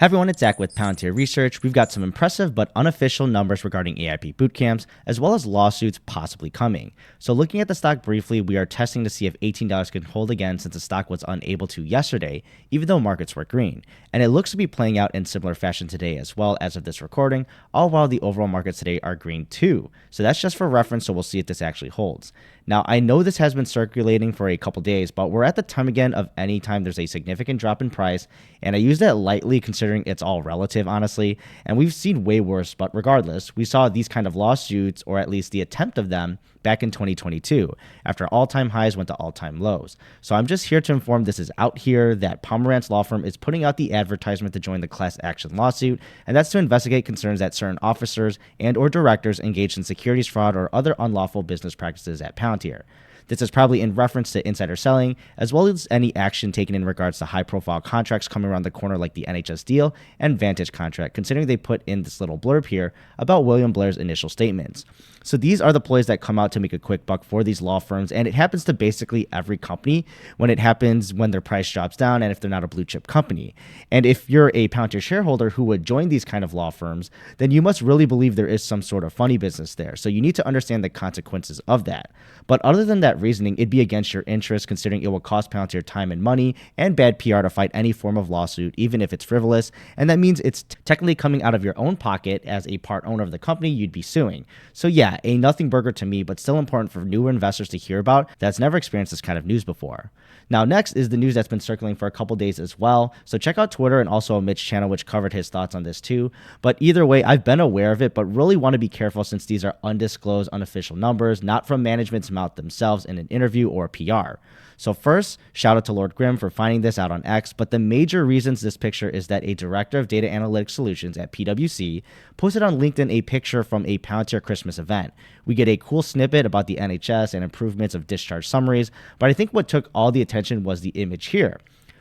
Hey everyone, it's Zach with Palantir Research. We've got some impressive but unofficial numbers regarding AIP bootcamps, as well as lawsuits possibly coming. So looking at the stock briefly, we are testing to see if $18 can hold again since the stock was unable to yesterday, even though markets were green. And it looks to be playing out in similar fashion today as well as of this recording, all while the overall markets today are green too. So that's just for reference, so we'll see if this actually holds. Now, I know this has been circulating for a couple days, but we're at the time again of any time there's a significant drop in price, and I use that lightly considering it's all relative, honestly, and we've seen way worse, but regardless, we saw these kind of lawsuits, or at least the attempt of them, back in 2022, after all-time highs went to all-time lows. So I'm just here to inform this is out here, that Pomerantz Law Firm is putting out the advertisement to join the class action lawsuit, and that's to investigate concerns that certain officers and or directors engaged in securities fraud or other unlawful business practices at Palantir. This is probably in reference to insider selling, as well as any action taken in regards to high-profile contracts coming around the corner like the NHS deal and Vantage contract, considering they put in this little blurb here about William Blair's initial statements. So these are the ploys that come out to make a quick buck for these law firms, and it happens to basically every company when it happens when their price drops down and if they're not a blue chip company. And if you're a Palantir shareholder who would join these kind of law firms, then you must really believe there is some sort of funny business there. So you need to understand the consequences of that. But other than that reasoning, it'd be against your interest, considering it will cost Palantir time and money and bad PR to fight any form of lawsuit, even if it's frivolous. And that means it's technically coming out of your own pocket as a part owner of the company you'd be suing. So yeah, a nothing burger to me, but still important for newer investors to hear about that's never experienced this kind of news before. Now, next is the news that's been circulating for a couple days as well. So check out Twitter and also Mitch's channel, which covered his thoughts on this too. But either way, I've been aware of it, but really want to be careful since these are undisclosed, unofficial numbers, not from management's mouth themselves in an interview or PR. So first, shout out to Lord Grimm for finding this out on X, but the major reasons this picture is that a director of data analytics solutions at PwC posted on LinkedIn a picture from a Palantir Christmas event. We get a cool snippet about the NHS and improvements of discharge summaries, but I think what took all the attention was the image here.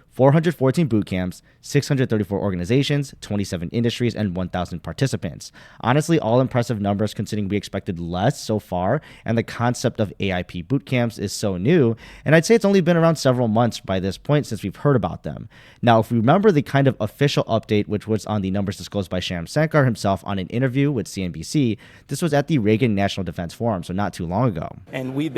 414 boot camps, 634 organizations, 27 industries, and 1,000 participants. Honestly, all impressive numbers considering we expected less so far, and the concept of AIP boot camps is so new, and I'd say it's only been around several months by this point since we've heard about them. Now, if we remember the kind of official update, which was on the numbers disclosed by Shyam Sankar himself on an interview with CNBC, this was at the Reagan National Defense Forum, so not too long ago. And we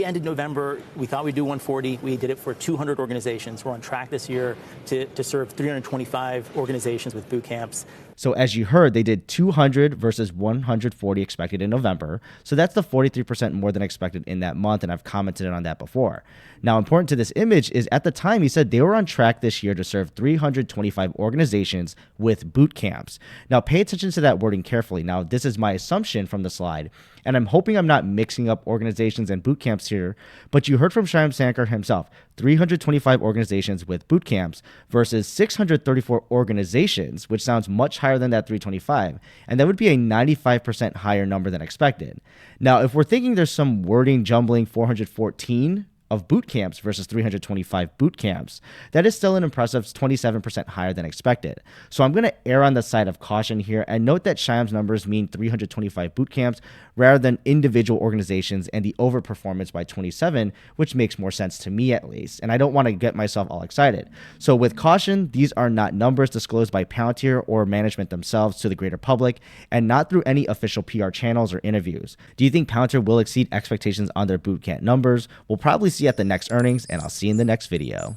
ended November, we thought we'd do 140, we did it for 200 organizations. We're on track this year to serve 325 organizations with boot camps. So as you heard, they did 200 versus 140 expected in November. So that's the 43% more than expected in that month, and I've commented on that before. Now, important to this image is at the time he said they were on track this year to serve 325 organizations with boot camps. Now, pay attention to that wording carefully. Now, this is my assumption from the slide, and I'm hoping I'm not mixing up organizations and boot camps here, but you heard from Shyam Sankar himself, 325 organizations with boot camps versus 634 organizations, which sounds much higher than that 325, and that would be a 95% higher number than expected. Now, if we're thinking there's some wording jumbling 414 of boot camps versus 325 boot camps, that is still an impressive 27% higher than expected. So I'm going to err on the side of caution here and note that Shyam's numbers mean 325 boot camps rather than individual organizations and the overperformance by 27, which makes more sense to me at least. And I don't want to get myself all excited. So with caution, these are not numbers disclosed by Palantir or management themselves to the greater public and not through any official PR channels or interviews. Do you think Palantir will exceed expectations on their boot camp numbers? We'll probably see at the next earnings, and I'll see you in the next video.